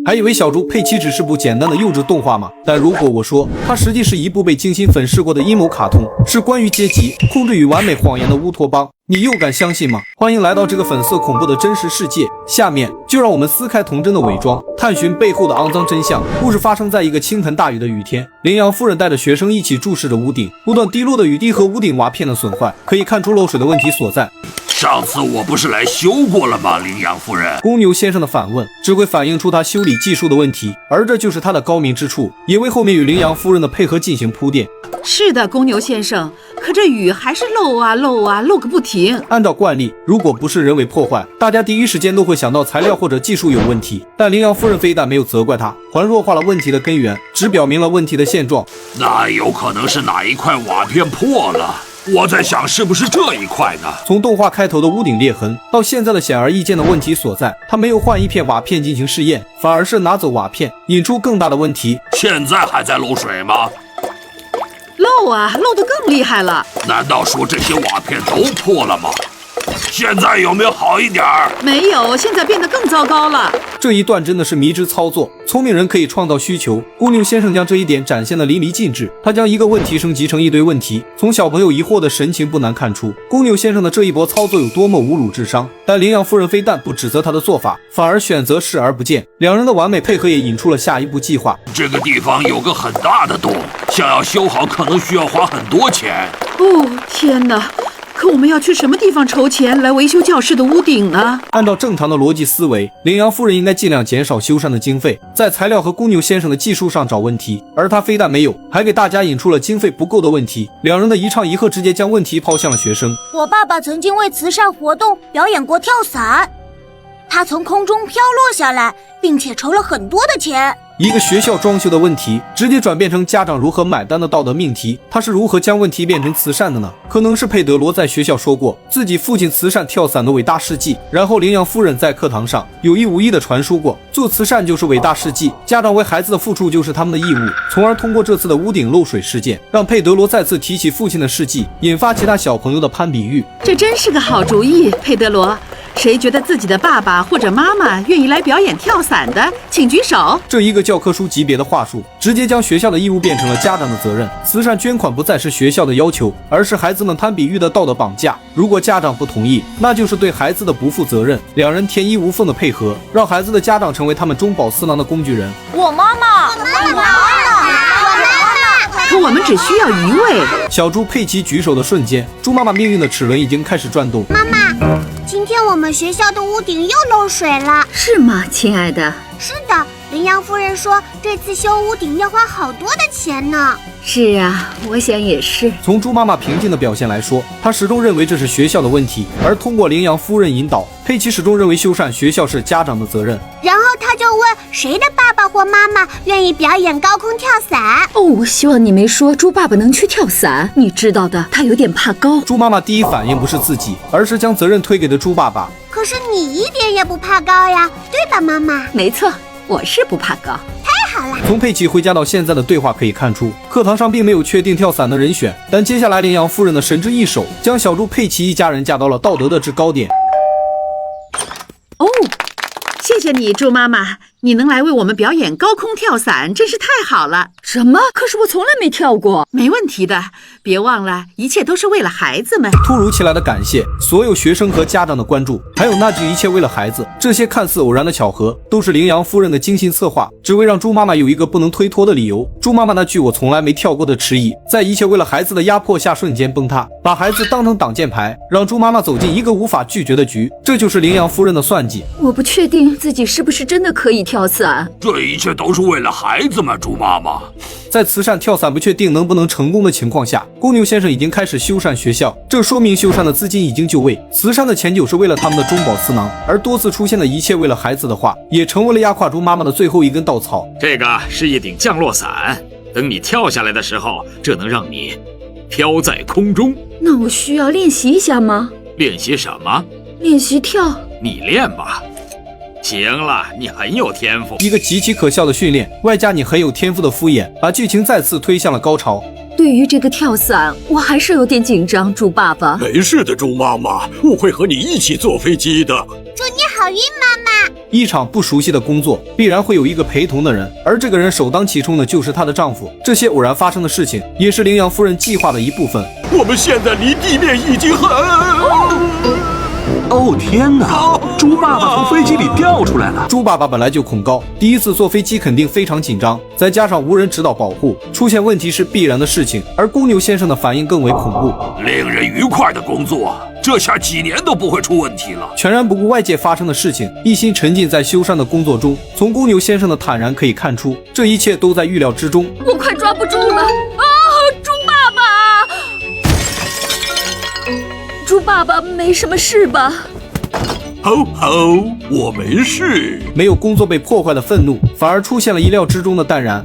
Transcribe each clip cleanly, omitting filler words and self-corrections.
还以为小猪佩奇只是部简单的幼稚动画嘛，但如果我说它实际是一部被精心粉饰过的阴谋卡通，是关于阶级控制与完美谎言的乌托邦，你又敢相信吗？欢迎来到这个粉色恐怖的真实世界，下面就让我们撕开童真的伪装，探寻背后的肮脏真相。故事发生在一个倾盆大雨的雨天，羚羊夫人带着学生一起注视着屋顶，不断滴落的雨滴和屋顶瓦片的损坏，可以看出漏水的问题所在。上次我不是来修过了吗，羚羊夫人？公牛先生的反问只会反映出他修理技术的问题，而这就是他的高明之处，也为后面与羚羊夫人的配合进行铺垫。是的，公牛先生，可这雨还是漏啊漏啊漏个不停。按照惯例，如果不是人为破坏，大家第一时间都会想到材料或者技术有问题，但羚羊夫人非但没有责怪他，还弱化了问题的根源，只表明了问题的现状。那有可能是哪一块瓦片破了，我在想是不是这一块呢？从动画开头的屋顶裂痕到现在的显而易见的问题所在，他没有换一片瓦片进行试验，反而是拿走瓦片，引出更大的问题。现在还在漏水吗？漏啊，漏得更厉害了。难道说这些瓦片都破了吗？现在有没有好一点儿？没有，现在变得更糟糕了。这一段真的是迷之操作，聪明人可以创造需求。公牛先生将这一点展现得淋漓尽致，他将一个问题升级成一堆问题。从小朋友疑惑的神情不难看出，公牛先生的这一波操作有多么侮辱智商。但羚羊夫人非但不指责他的做法，反而选择视而不见。两人的完美配合也引出了下一步计划。这个地方有个很大的洞，想要修好可能需要花很多钱。哦，天哪！可我们要去什么地方筹钱来维修教室的屋顶呢？按照正常的逻辑思维，羚羊夫人应该尽量减少修缮的经费，在材料和公牛先生的技术上找问题，而他非但没有，还给大家引出了经费不够的问题。两人的一唱一和直接将问题抛向了学生。我爸爸曾经为慈善活动表演过跳伞，他从空中飘落下来，并且筹了很多的钱。一个学校装修的问题直接转变成家长如何买单的道德命题，他是如何将问题变成慈善的呢？可能是佩德罗在学校说过自己父亲慈善跳伞的伟大事迹，然后羚羊夫人在课堂上有意无意地传输过做慈善就是伟大事迹，家长为孩子的付出就是他们的义务，从而通过这次的屋顶漏水事件，让佩德罗再次提起父亲的事迹，引发其他小朋友的攀比欲。这真是个好主意，佩德罗。谁觉得自己的爸爸或者妈妈愿意来表演跳伞的，请举手。这一个教科书级别的话术，直接将学校的义务变成了家长的责任。慈善捐款不再是学校的要求，而是孩子们攀比欲的道德绑架。如果家长不同意，那就是对孩子的不负责任。两人天衣无缝的配合，让孩子的家长成为他们中饱私囊的工具人。我妈妈，可我们只需要一位。小猪佩奇举手的瞬间，猪妈妈命运的齿轮已经开始转动。妈妈，今天我们学校的屋顶又漏水了。是吗，亲爱的？是的，羚羊夫人说这次修屋顶要花好多的钱呢。是啊，我想也是。从猪妈妈平静的表现来说，她始终认为这是学校的问题，而通过羚羊夫人引导，佩奇始终认为修缮学校是家长的责任。然后他就问谁的爸爸或妈妈愿意表演高空跳伞。哦，我希望你没说猪爸爸能去跳伞，你知道的，他有点怕高。猪妈妈第一反应不是自己，而是将责任推给了猪爸爸。可是你一点也不怕高呀，对吧，妈妈？没错，我是不怕高。太好了。从佩奇回家到现在的对话可以看出，课堂上并没有确定跳伞的人选，但接下来羚羊夫人的神之一手将小猪佩奇一家人架到了道德的制高点。哦，谢谢你，猪妈妈，你能来为我们表演高空跳伞，真是太好了。什么？可是我从来没跳过。没问题的，别忘了，一切都是为了孩子们。突如其来的感谢，所有学生和家长的关注，还有那句一切为了孩子，这些看似偶然的巧合，都是羚羊夫人的精心策划，只为让猪妈妈有一个不能推脱的理由。猪妈妈那句我从来没跳过的迟疑，在一切为了孩子的压迫下瞬间崩塌，把孩子当成挡箭牌，让猪妈妈走进一个无法拒绝的局。这就是羚羊夫人的算计。我不确定自己是不是真的可以跳伞。这一切都是为了孩子们，猪妈妈。在慈善跳伞不确定能不能成功的情况下，公牛先生已经开始修缮学校，这说明修缮的资金已经就位，慈善的钱就是为了他们的中饱私囊，而多次出现的一切为了孩子的话，也成为了压垮猪妈妈的最后一根稻草。这个是一顶降落伞，等你跳下来的时候，这能让你飘在空中。那我需要练习一下吗？练习什么？练习跳。你练吧。行了，你很有天赋。一个极其可笑的训练，外加你很有天赋的敷衍，把剧情再次推向了高潮。对于这个跳伞，我还是有点紧张，猪爸爸。没事的，猪妈妈，我会和你一起坐飞机的。祝你好运，妈妈。一场不熟悉的工作必然会有一个陪同的人，而这个人首当其冲的就是她的丈夫。这些偶然发生的事情也是羚羊夫人计划的一部分。我们现在离地面已经很……哦天哪！猪爸爸从飞机里掉出来了。猪爸爸本来就恐高，第一次坐飞机肯定非常紧张，再加上无人指导保护，出现问题是必然的事情。而公牛先生的反应更为恐怖，令人愉快的工作，这下几年都不会出问题了。全然不顾外界发生的事情，一心沉浸在修缮的工作中。从公牛先生的坦然可以看出，这一切都在预料之中。我快抓不住了啊！猪爸爸，猪爸爸没什么事吧？吼吼，我没事。没有工作被破坏的愤怒，反而出现了意料之中的淡然。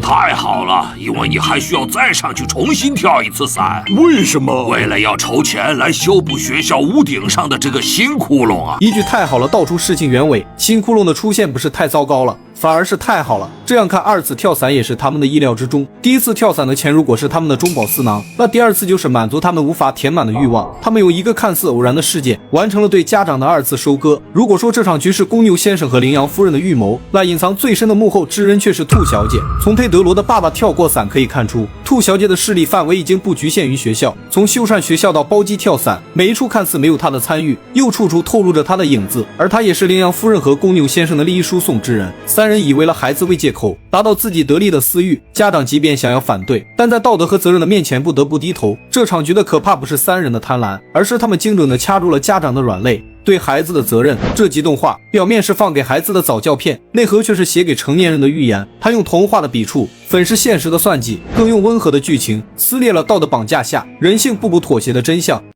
太好了，因为你还需要再上去重新跳一次伞。为什么？为了要筹钱来修补学校屋顶上的这个新窟窿啊！一句太好了道出事情原委，新窟窿的出现不是太糟糕了，反而是太好了。这样看，二次跳伞也是他们的意料之中。第一次跳伞的钱如果是他们的中饱私囊，那第二次就是满足他们无法填满的欲望。他们用一个看似偶然的事件，完成了对家长的二次收割。如果说这场局是公牛先生和羚羊夫人的预谋，那隐藏最深的幕后之人却是兔小姐。从佩德罗的爸爸跳过伞可以看出，兔小姐的势力范围已经不局限于学校，从修缮学校到包机跳伞，每一处看似没有她的参与，又处处透露着她的影子。而她也是羚羊夫人和公牛先生的利益输送之人。三人以为了孩子为借口，达到自己得利的私欲，家长即便想要反对，但在道德和责任的面前不得不低头。这场局的可怕不是三人的贪婪，而是他们精准地掐住了家长的软肋，对孩子的责任。这集动画表面是放给孩子的早教片，内核却是写给成年人的预言。他用童话的笔触粉饰现实的算计，更用温和的剧情撕裂了道德绑架下人性不妥协的真相。